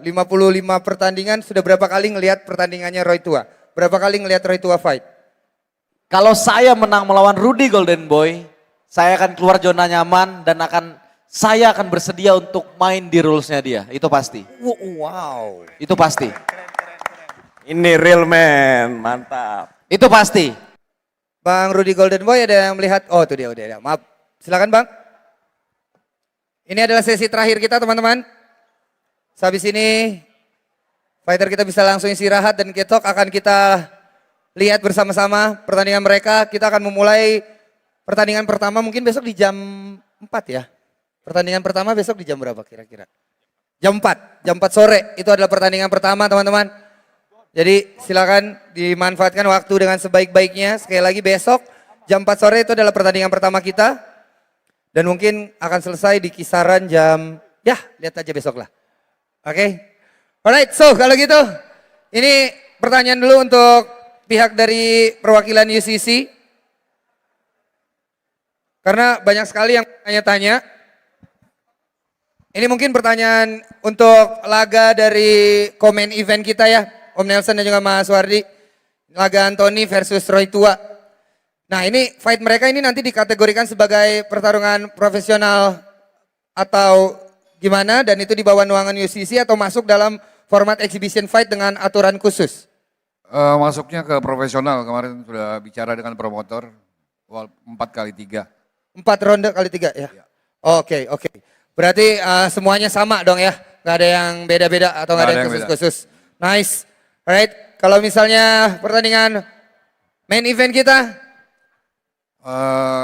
55 pertandingan, sudah berapa kali ngelihat pertandingannya Roy Tua? Berapa kali ngelihat Roy Tua fight? Kalau saya menang melawan Rudy Golden Boy, saya akan keluar zona nyaman dan saya akan bersedia untuk main di rulesnya dia. Itu pasti. Wow. Itu pasti. Ini real man, mantap. Itu pasti. Bang Rudy Golden Boy ada yang melihat? Oh itu dia, udah. Maaf, silakan Bang. Ini adalah sesi terakhir kita teman-teman. Habis ini fighter kita bisa langsung istirahat dan ketok akan kita lihat bersama-sama pertandingan mereka. Kita akan memulai pertandingan pertama mungkin besok di jam 4 ya. Pertandingan pertama besok di jam berapa kira-kira? Jam 4 sore itu adalah pertandingan pertama teman-teman. Jadi silakan dimanfaatkan waktu dengan sebaik-baiknya. Sekali lagi besok jam 4 sore itu adalah pertandingan pertama kita. Dan mungkin akan selesai di kisaran jam, ya lihat aja besok lah. Oke, alright, so kalau gitu ini pertanyaan dulu untuk pihak dari perwakilan UCC. Karena banyak sekali yang tanya-tanya. Ini mungkin pertanyaan untuk laga dari komen event kita ya, Om Nelson dan juga Mas Wardi. Laga Anthony versus Roy Tua. Nah ini fight mereka ini nanti dikategorikan sebagai pertarungan profesional atau gimana, dan itu di bawah naungan UCC atau masuk dalam format exhibition fight dengan aturan khusus? Masuknya ke profesional, kemarin sudah bicara dengan promotor 4x3. 4 ronde kali 3 ya? Ya. Oke. Berarti semuanya sama dong ya? Gak ada yang beda-beda atau gak ada yang khusus-khusus? Nice. Alright, kalau misalnya pertandingan main event kita,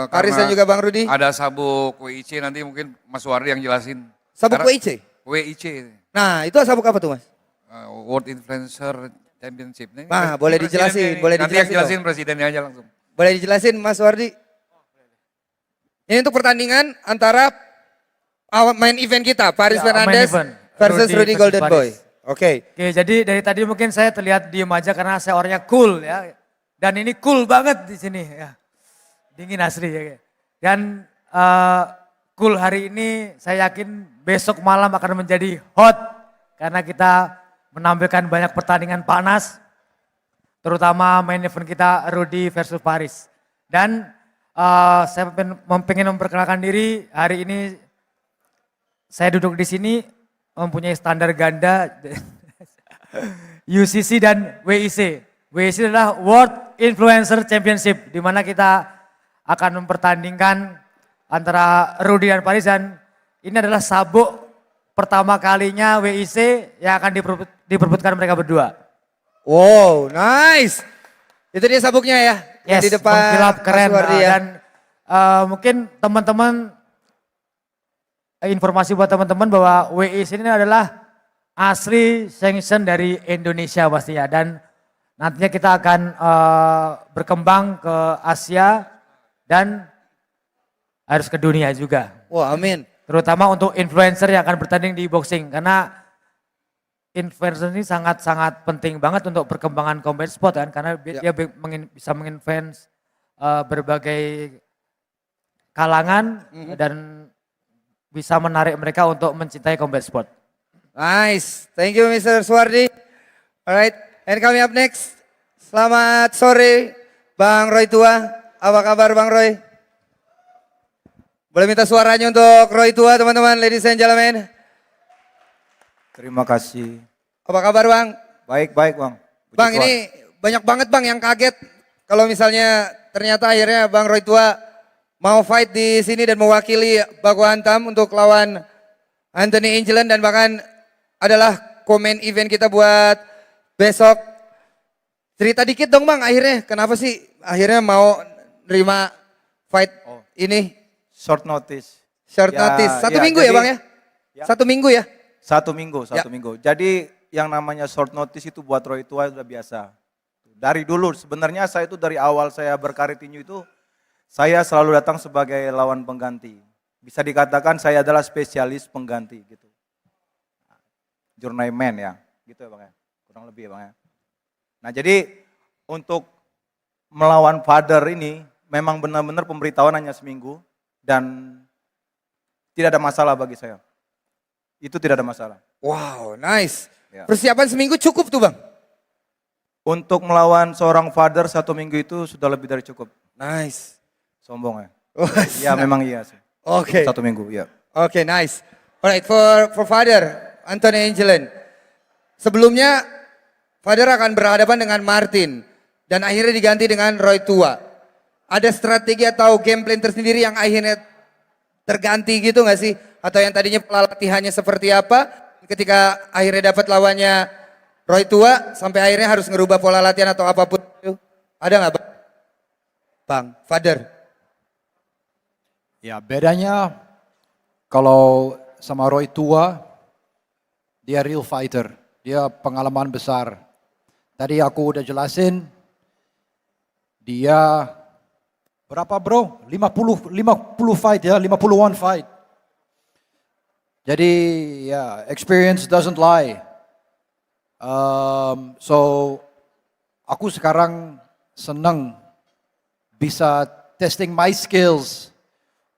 Paris dan juga Bang Rudy. Ada sabuk WIC, nanti mungkin Mas Wardi yang jelasin. Sabuk WIC? WIC. Nah itu sabuk apa tuh Mas? World Influencer Championship. Nah boleh dijelasin, boleh nanti dijelasin. yang jelasin presidennya aja langsung. Boleh dijelasin Mas Wardi? Ini untuk pertandingan antara main event kita, Paris Ya, Fernandes versus Rudy Golden Boy. Oke. Oke, jadi dari tadi mungkin saya terlihat diem aja karena saya orangnya cool ya. Dan ini cool banget di sini ya. Dingin asli ya. Dan cool hari ini saya yakin besok malam akan menjadi hot. Karena kita menampilkan banyak pertandingan panas. Terutama main event kita Rudy versus Paris. Dan saya pengen memperkenalkan diri, hari ini saya duduk di sini mempunyai standar ganda UCC dan WIC. WIC adalah World Influencer Championship, di mana kita akan mempertandingkan antara Rudy dan Paris, dan ini adalah sabuk pertama kalinya WIC yang akan diperbutkan mereka berdua. Wow, nice. Itu dia sabuknya ya, yang Yes, di depan mengkilap keren. Mas Wardi ya. Dan mungkin teman-teman, informasi buat teman-teman bahwa WIC ini adalah asli sanction dari Indonesia pastinya. Dan nantinya kita akan berkembang ke Asia dan harus ke dunia juga. Wah, amin. Terutama untuk influencer yang akan bertanding di boxing. Karena influencer ini sangat-sangat penting banget untuk perkembangan combat sport kan. Karena dia bisa menginfluence berbagai kalangan dan bisa menarik mereka untuk mencintai combat sport. Nice. Thank you Mr. Suwardi. Alright, and coming up next. Selamat sore Bang Roy Tua. Apa kabar Bang Roy? Boleh minta suaranya untuk Roy Tua teman-teman, ladies and gentlemen. Terima kasih. Apa kabar Bang? Baik Bang. Puji Bang Tuhan. ini banyak banget Bang yang kaget kalau misalnya ternyata akhirnya Bang Roy Tua mau fight di sini dan mewakili Baku Hantam untuk lawan Anthony Angelan, dan bahkan adalah komen event kita buat besok. Cerita dikit dong Bang, akhirnya kenapa sih akhirnya mau nerima fight ini? Short notice. Short notice. Satu minggu ya jadi- Bang ya? Satu minggu ya? Satu minggu. Ya. Jadi yang namanya short notice itu buat Roy Tua sudah biasa. Dari dulu sebenarnya saya itu dari awal saya berkarir tinju itu saya selalu datang sebagai lawan pengganti. Bisa dikatakan saya adalah spesialis pengganti gitu. Journeyman ya, gitu ya Bang ya. Kurang lebih ya Bang ya. Nah jadi untuk melawan Father ini memang benar-benar pemberitahuan hanya seminggu dan tidak ada masalah bagi saya. Itu tidak ada masalah. Wow, nice. Ya. Persiapan seminggu cukup tuh bang? Untuk melawan seorang father 1 minggu itu sudah lebih dari cukup. Nice. Sombong ya? Oh, Ya memang iya sih. Oke. 1 minggu, ya. Oke, nice. Alright, for Father, Anthony Angelin. Sebelumnya, Father akan berhadapan dengan Martin. Dan akhirnya diganti dengan Roy Tua. Ada strategi atau game plan tersendiri yang akhirnya terganti gitu gak sih? Atau yang tadinya pola latihannya seperti apa? Ketika akhirnya dapat lawannya Roy Tua, sampai akhirnya harus ngerubah pola latihan atau apapun itu. Ada gak Bang? Bang, Father. Ya bedanya kalau sama Roy Tua, dia real fighter, dia pengalaman besar. Tadi aku udah jelasin, dia berapa bro? 50 fight ya, 51 fight. Jadi ya experience doesn't lie. So aku sekarang senang bisa testing my skills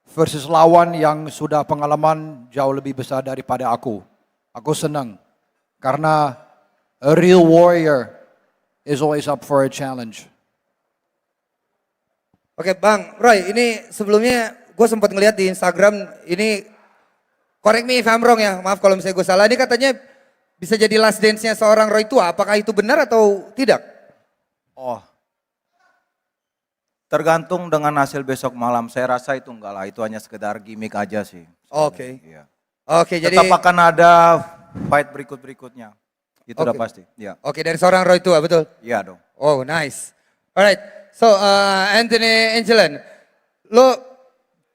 versus lawan yang sudah pengalaman jauh lebih besar daripada aku. Aku senang karena a real warrior is always up for a challenge. Oke Bang Roy, ini sebelumnya gue sempat ngeliat di Instagram, ini correct me if I'm wrong ya, maaf kalau misalnya gue salah, ini katanya bisa jadi last dance-nya seorang Roy Tua, apakah itu benar atau tidak? Oh, tergantung dengan hasil besok malam. Saya rasa itu enggak lah, itu hanya sekedar gimmick aja sih. Oke. Iya. Oke, jadi Tetap akan ada fight berikut-berikutnya. Itu udah Oke. pasti. Iya. oke dari seorang Roy Tua, betul? Iya dong. Oh, nice. Alright, so Anthony Angelin, lo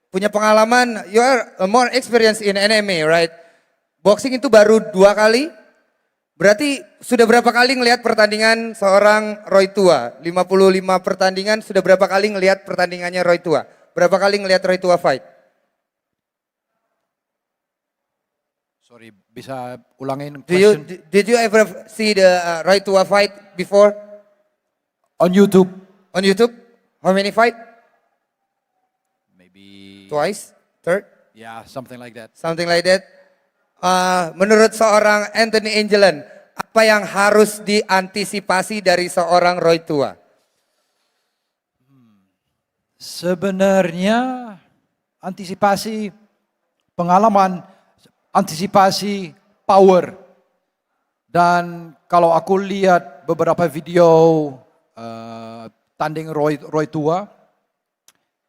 punya pengalaman, you are more experienced in MMA, right? Boxing itu baru 2 kali, berarti sudah berapa kali ngelihat pertandingan seorang Roy Tua? 55 pertandingan, sudah berapa kali ngelihat pertandingannya Roy Tua? Berapa kali ngelihat Roy Tua fight? Sorry, bisa ulangin Did question? you ever see the Roy Tua fight before On YouTube? on YouTube? How many fight? Maybe, Twice? Third? yeah, something like that. Something like that. Menurut seorang Anthony Angelin, apa yang harus diantisipasi dari seorang Roy Tua? Sebenarnya antisipasi pengalaman, antisipasi power. Dan kalau aku lihat beberapa video tanding Roy Tua,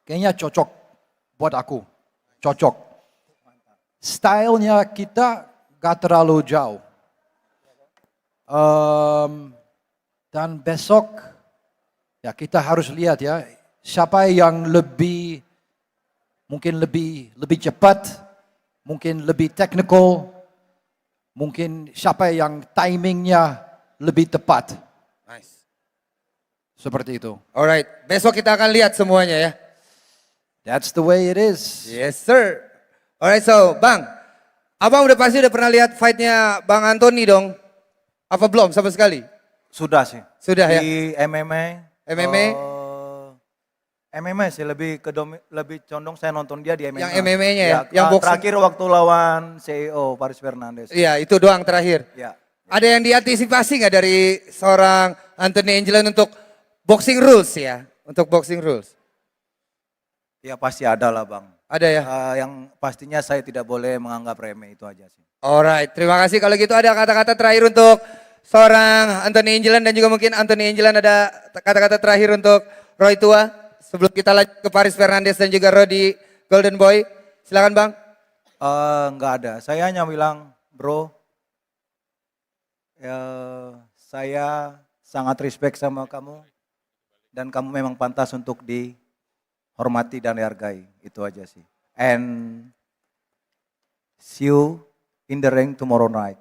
kayaknya cocok buat aku. Cocok. Stylenya kita gak terlalu jauh. Dan besok ya kita harus lihat ya siapa yang mungkin lebih cepat, mungkin lebih technical, mungkin siapa yang timingnya lebih tepat. Nice. Seperti itu. Alright, besok kita akan lihat semuanya ya. That's the way it is. Yes sir. Alright, so Bang, Abang udah pasti udah pernah lihat fightnya Bang Anthony dong? Apa belum sama sekali? Sudah sih. Sudah ya? Di MMA. MMA? MMA sih lebih condong saya nonton dia di MMA. Yang MMA-nya ya? Yang boxing? Terakhir waktu lawan CEO Paris Fernandes. Iya, itu doang terakhir. Ya. Ada yang diantisipasi nggak dari seorang Anthony Angelin untuk boxing rules ya? Untuk boxing rules? Ya pasti ada lah Bang. Ada ya? Yang pastinya saya tidak boleh menganggap remeh, itu aja sih. Alright, terima kasih. Kalau gitu ada kata-kata terakhir untuk seorang Anthony Angelin dan juga mungkin Anthony Angelin ada kata-kata terakhir untuk Roy Tua sebelum kita lanjut ke Paris Fernandes dan juga Rodi Golden Boy. Silakan Bang. Enggak ada, saya hanya bilang bro, saya sangat respect sama kamu dan kamu memang pantas untuk dihormati dan dihargai, itu aja sih. And see you in the ring tomorrow night.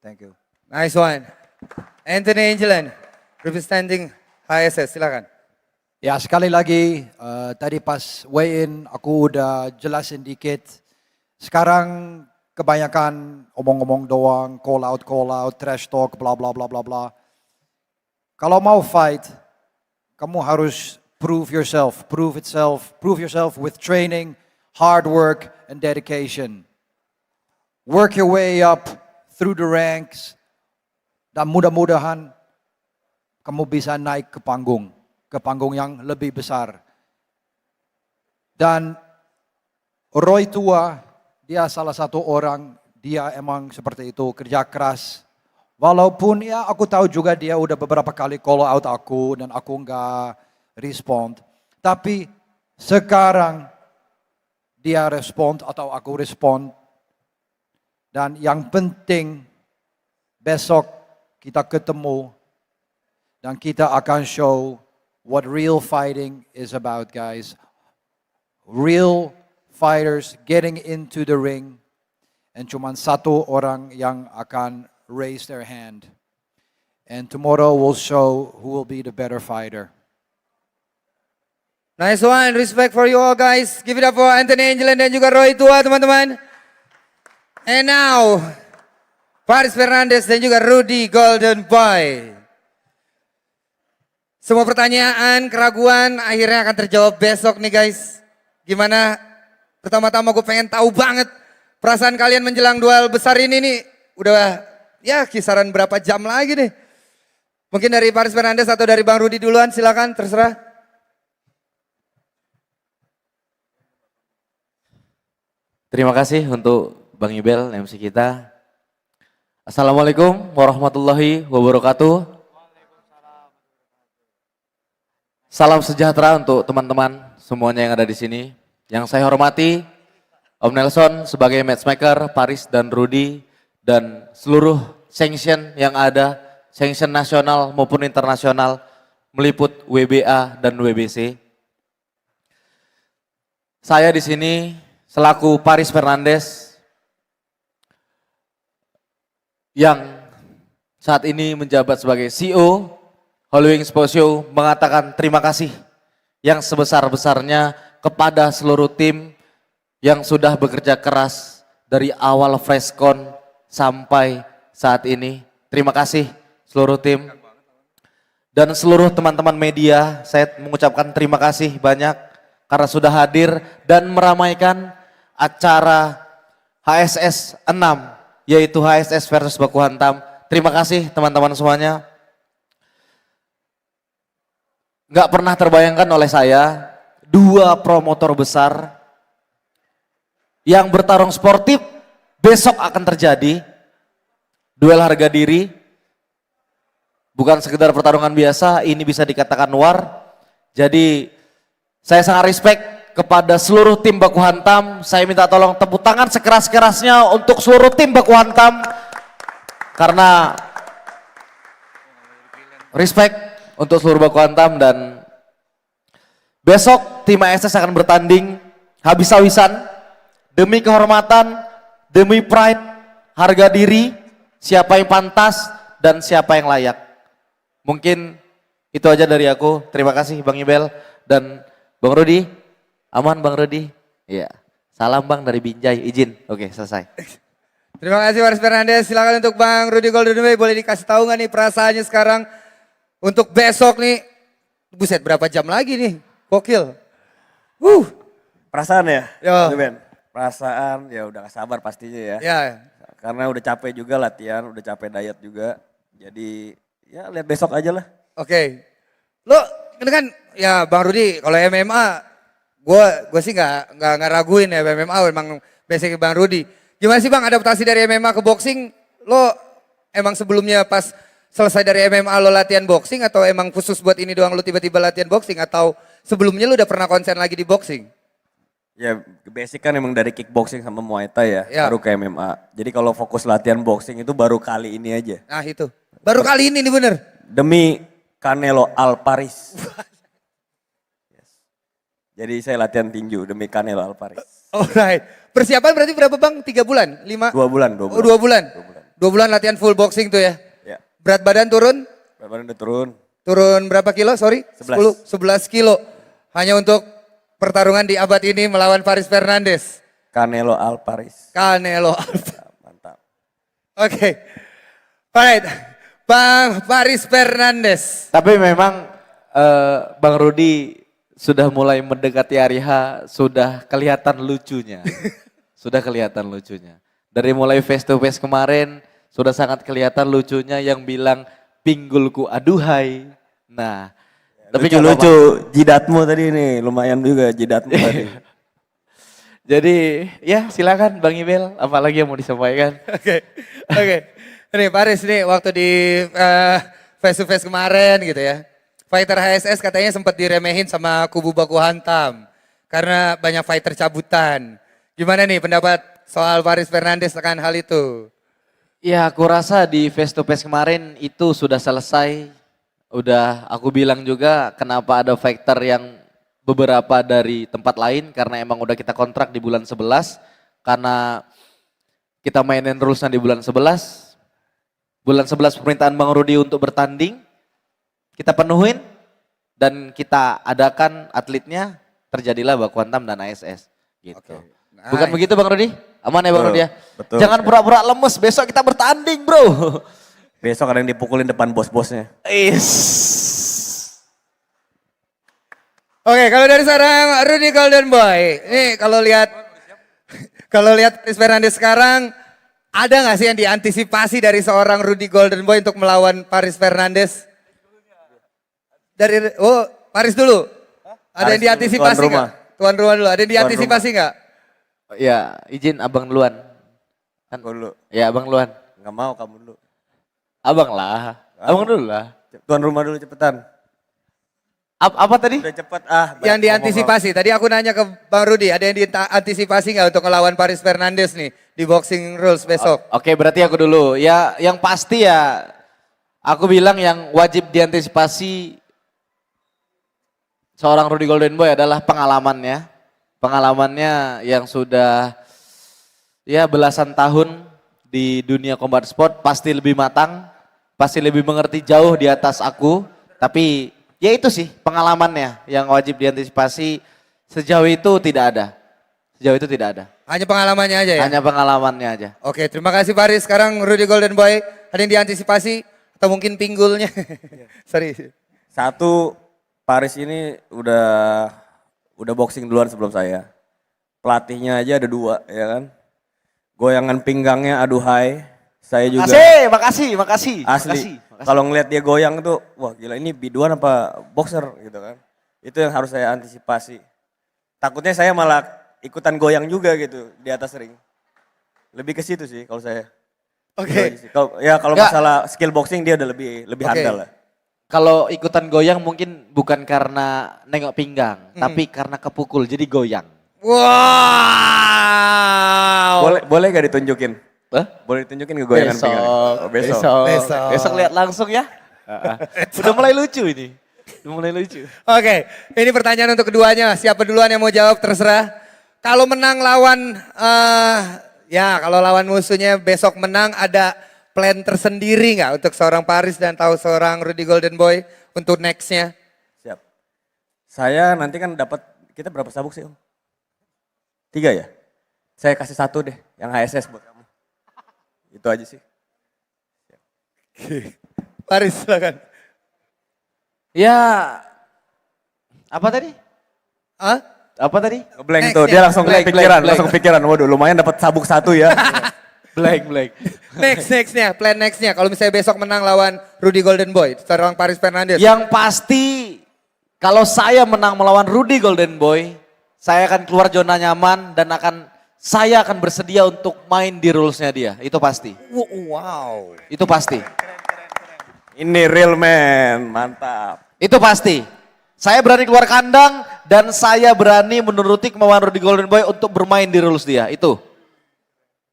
Thank you. Nice one. Anthony Angelin, representing HSS, silakan. Ya sekali lagi, tadi pas weigh-in aku udah jelasin dikit. Sekarang kebanyakan omong-omong doang, call out, trash talk, bla bla bla bla bla. Kalau mau fight, kamu harus prove yourself with training, hard work, and dedication. work your way up through the ranks, dan mudah-mudahan kamu bisa naik ke panggung yang lebih besar. Dan Roy tua, dia salah satu orang, dia emang seperti itu, kerja keras. Walaupun ya aku tahu juga dia udah beberapa kali call out aku dan aku nggak respond. Tapi sekarang dia respond atau aku respond. Dan yang penting besok kita ketemu dan kita akan show what real fighting is about, guys. Real fighters getting into the ring and cuman satu orang yang akan raise their hand. And tomorrow we'll show who will be the better fighter. Nice one, respect for you all guys. Give it up for Anthony Angel dan juga Roy tua teman-teman. And now, Paris Fernandes dan juga Rudy Golden Boy. Semua pertanyaan, keraguan akhirnya akan terjawab besok nih guys. Gimana? Pertama-tama gue pengen tahu banget perasaan kalian menjelang duel besar ini nih. Udah ya kisaran berapa jam lagi nih. Mungkin dari Paris Fernandes atau dari Bang Rudy duluan, silakan terserah. Terima kasih untuk Bang Ibel, MC kita. Assalamualaikum warahmatullahi wabarakatuh. Salam sejahtera untuk teman-teman semuanya yang ada di sini. Yang saya hormati, Om Nelson sebagai matchmaker, Paris dan Rudy, dan seluruh sanction yang ada, sanction nasional maupun internasional, meliput WBA dan WBC. Saya di sini selaku Paris Fernandes yang saat ini menjabat sebagai CEO Holy Wings Sports Show, mengatakan terima kasih yang sebesar-besarnya kepada seluruh tim yang sudah bekerja keras dari awal Freshcon sampai saat ini. Terima kasih seluruh tim. Dan seluruh teman-teman media, saya mengucapkan terima kasih banyak karena sudah hadir dan meramaikan acara HSS 6, yaitu HSS versus Baku Hantam. Terima kasih teman-teman semuanya. Nggak pernah terbayangkan oleh saya, dua promotor besar yang bertarung sportif besok akan terjadi. Duel harga diri, bukan sekedar pertarungan biasa, ini bisa dikatakan war. Jadi saya sangat respect kepada seluruh tim Baku Hantam. Saya minta tolong tepuk tangan sekeras-kerasnya untuk seluruh tim Baku Hantam. Karena respect untuk seluruh Baku Hantam, dan besok tim ASS akan bertanding habis-habisan demi kehormatan, demi pride, harga diri, siapa yang pantas dan siapa yang layak. Mungkin itu aja dari aku. Terima kasih Bang Ibel dan Bang Rudy. Aman Bang Rudy? Iya. Salam Bang dari Binjai. Izin. Oke, selesai. Terima kasih Paris Fernandes. Silakan untuk Bang Rudy Golden Boy, boleh dikasih tahu nggak nih perasaannya sekarang untuk besok nih? Buset, berapa jam lagi nih? Gokil. Perasaan ya? Ya. Ben? Perasaan ya udah gak sabar pastinya ya. Ya. Karena udah capek juga latihan, udah capek diet juga. Jadi ya lihat besok aja lah. Oke. Lo ini kan ya Bang Rudy, kalau MMA gue sih nggak raguin ya, MMA memang basic Bang Rudy. Gimana sih Bang adaptasi dari MMA ke boxing? Lo emang sebelumnya pas selesai dari MMA lo latihan boxing, atau emang khusus buat ini doang lo tiba-tiba latihan boxing, atau sebelumnya lo udah pernah konsen lagi di boxing? Ya basic kan emang dari kickboxing sama Muay Thai ya, baru ke MMA. Jadi kalau fokus latihan boxing itu baru kali ini aja. Nah itu, baru kali ini nih bener. Demi Canelo Alvarez. Yes. Jadi saya latihan tinju demi Canelo Alvarez. Alright, persiapan berarti berapa Bang? 3 bulan? 5? 2 bulan, 2 bulan. Oh 2 bulan? 2 bulan latihan full boxing tuh ya? Ya. Berat badan turun? Berat badan udah turun. Turun berapa kilo? Sorry? 11. 11 kilo. Hanya untuk pertarungan di abad ini melawan Paris Fernandes. Canelo Alvarez. Canelo Alvarez. Mantap. Oke. Alright. Bang Paris Fernandes. Tapi memang Bang Rudy sudah mulai mendekati hari H, sudah kelihatan lucunya. Sudah kelihatan lucunya. Dari mulai face to face kemarin sudah sangat kelihatan lucunya yang bilang pinggulku aduhai. Nah, tapi nggak apa-apa. Lucu-lucu jidatmu tadi nih, lumayan juga jidatmu tadi. Jadi ya silakan Bang Ibel, apalagi yang mau disampaikan? Oke. Nih Paris nih waktu di face to face kemarin gitu ya. Fighter HSS katanya sempat diremehin sama kubu baku hantam. Karena banyak fighter cabutan. Gimana nih pendapat soal Paris Fernandes akan hal itu? Ya aku rasa di face to face kemarin itu sudah selesai. Udah aku bilang juga kenapa ada fighter yang beberapa dari tempat lain. Karena emang udah kita kontrak di bulan 11. Karena kita mainin rulesnya di bulan 11. Bulan 11 permintaan Bang Rudi untuk bertanding. Kita penuhin dan kita adakan atletnya, terjadilah baku hantam dan ASS. Gitu. Oke. Bukan Nice. begitu Bang Rudi? Aman ya Bang Betul, Rudi ya? betul. Jangan pura-pura lemes, besok kita bertanding bro. Besok ada yang dipukulin depan bos-bosnya. Is. Oke, kalau dari seorang Rudy Golden Boy, nih kalau lihat Paris Fernandes sekarang, ada nggak sih yang diantisipasi dari seorang Rudy Golden Boy untuk melawan Paris Fernandes? Paris dulu. Ada yang Paris dulu, diantisipasi tuan rumah. nggak? Tuan rumah dulu. Ada yang diantisipasi nggak? Ya izin abang duluan. Kan? Aku dulu. Ya abang duluan. Nggak mau kamu dulu. Abang lah. Abang dulu lah. Tuan rumah dulu cepetan. Apa tadi? Udah cepet ah. Yang banyak ngomong diantisipasi. Tadi aku nanya ke Bang Rudy, ada yang diantisipasi nggak untuk melawan Paris Fernandes nih di boxing rules besok? Oke berarti aku dulu. Ya yang pasti ya aku bilang yang wajib diantisipasi seorang Rudy Golden Boy adalah pengalamannya. Pengalamannya yang sudah ya belasan tahun di dunia combat sport pasti lebih matang, pasti lebih mengerti jauh di atas aku. Tapi ya itu sih pengalamannya yang wajib diantisipasi. Sejauh itu tidak ada. Sejauh itu tidak ada. Hanya pengalamannya aja ya? Hanya pengalamannya aja. Oke, terima kasih Paris. Sekarang Rudy Golden Boy, ada yang diantisipasi atau mungkin pinggulnya? Sorry. Satu, Paris ini udah boxing duluan sebelum saya. Pelatihnya aja ada 2 ya kan. Goyangan pinggangnya aduhai. Saya juga Makasih. asli. Kalau ngelihat dia goyang tuh, wah gila ini biduan apa boxer gitu kan. Itu yang harus saya antisipasi. Takutnya saya malah ikutan goyang juga gitu di atas ring. Lebih ke situ sih kalau saya. Oke. Itu aja sih. Kalau Nggak. masalah skill boxing dia udah lebih Oke. handal lah. Kalau ikutan goyang mungkin bukan karena nengok pinggang, tapi karena kepukul jadi goyang. Wow. Boleh gak ditunjukin? Hah? Boleh ditunjukin ke goyangan Besok, pinggang? Oh, besok. Besok. Besok lihat langsung ya. Udah mulai lucu ini. Udah mulai lucu. Oke, ini pertanyaan untuk keduanya. Siapa duluan yang mau jawab terserah. Kalau menang lawan, kalau lawan musuhnya besok menang ada plan tersendiri nggak untuk seorang Paris dan tahu seorang Rudy Golden Boy untuk nextnya? Siap. Saya nanti kan dapat, kita berapa sabuk sih Om? 3 ya? Saya kasih 1 deh, yang HSS buat kamu. Itu aja sih. Paris silakan. Ya, apa tadi? Hah? Apa tadi? Ngeblank Next tuh, ya. dia langsung Blank, kepikiran, blank. langsung kepikiran. Waduh lumayan dapat sabuk 1 ya. Blank. Nextnya, plan nextnya. Kalau misalnya besok menang lawan Rudy Golden Boy, seorang Paris Fernandes. Yang pasti kalau saya menang melawan Rudy Golden Boy, saya akan keluar zona nyaman dan saya akan bersedia untuk main di rulesnya dia. Itu pasti. Wow. Itu pasti. Ini real man, mantap. Itu pasti. Saya berani keluar kandang dan saya berani menuruti kemauan Rudy Golden Boy untuk bermain di rules dia. Itu.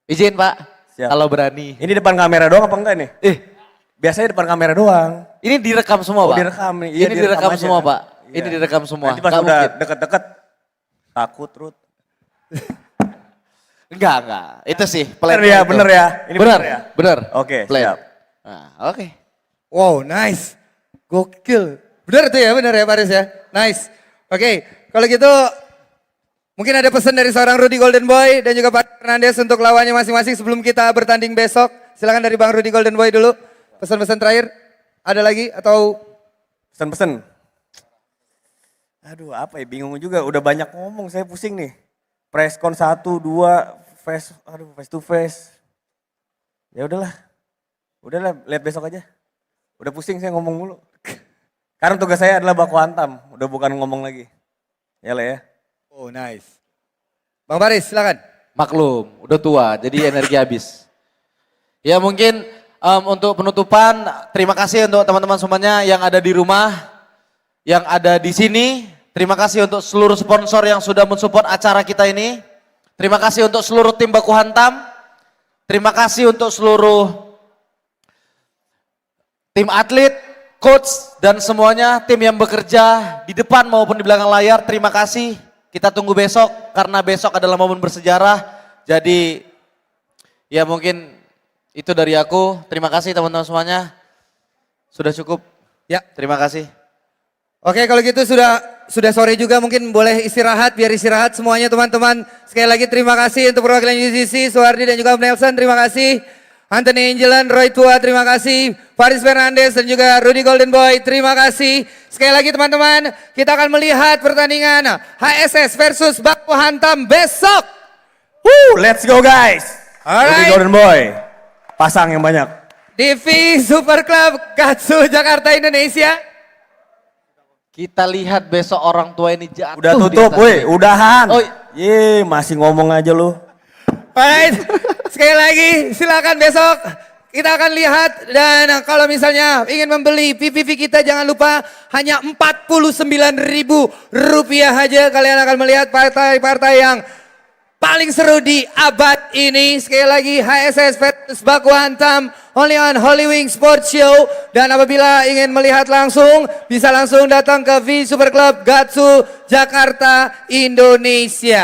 Izin Pak, Siap. kalau berani. Ini depan kamera doang apa enggak nih? Biasanya depan kamera doang. Ini direkam semua Pak. Direkam nih. Iya, Ini direkam aja semua kan. Pak. Iya. Ini direkam semua. Nanti pas Nggak udah mungkin. deket-deket, takut Ruth. Enggak. Itu sih. Bener ya, bener ya. Ini Bener, ya. bener. Oke, Plan. siap. Nah, oke. Wow, nice. Gokil. Benar tuh ya, benar ya Paris ya. Nice. Oke, kalau gitu mungkin ada pesan dari seorang Rudy Golden Boy dan juga Pak Fernandes untuk lawannya masing-masing sebelum kita bertanding besok. Silakan dari Bang Rudy Golden Boy dulu. Pesan-pesan terakhir. Ada lagi atau Pesen-pesen. Aduh apa ya, bingung juga. Udah banyak ngomong, saya pusing nih. Preskon 1, 2, face to face. Ya udahlah, lihat besok aja. Udah pusing saya ngomong mulu. Karena tugas saya adalah baku hantam, udah bukan ngomong lagi. Ya lah ya. Oh nice. Bang Baris silakan. Maklum, udah tua, jadi energi habis. Ya mungkin untuk penutupan, terima kasih untuk teman-teman semuanya yang ada di rumah, yang ada di sini. Terima kasih untuk seluruh sponsor yang sudah mensupport acara kita ini. Terima kasih untuk seluruh tim baku hantam. Terima kasih untuk seluruh tim atlet, coach, dan semuanya, tim yang bekerja di depan maupun di belakang layar. Terima kasih. Kita tunggu besok, karena besok adalah momen bersejarah. Jadi, ya mungkin itu dari aku. Terima kasih teman-teman semuanya. Sudah cukup. Ya. Terima kasih. Oke kalau gitu sudah sore juga mungkin boleh istirahat, biar istirahat semuanya teman-teman. Sekali lagi terima kasih untuk perwakilan UCC, Suhardi dan juga Nelson, terima kasih. Anthony Angelan, Roy Tua, terima kasih. Faris Fernandes dan juga Rudy Golden Boy, terima kasih. Sekali lagi teman-teman, kita akan melihat pertandingan HSS versus Baku Hantam besok. Let's go guys. Alright. Rudy Golden Boy, pasang yang banyak. Di V Super Club Gatsu Jakarta Indonesia. Kita lihat besok orang tua ini jatuh. Udah di tutup, atas woi, ring. udahan. Oh, Masih ngomong aja lu. Alright, sekali lagi silakan besok kita akan lihat, dan kalau misalnya ingin membeli PPV kita jangan lupa hanya Rp49.000 aja, kalian akan melihat partai-partai yang paling seru di abad ini. Sekali lagi HSS versus Baku Hantam only on Holywing Sports Show, dan apabila ingin melihat langsung bisa langsung datang ke V Super Club Gatsu Jakarta Indonesia.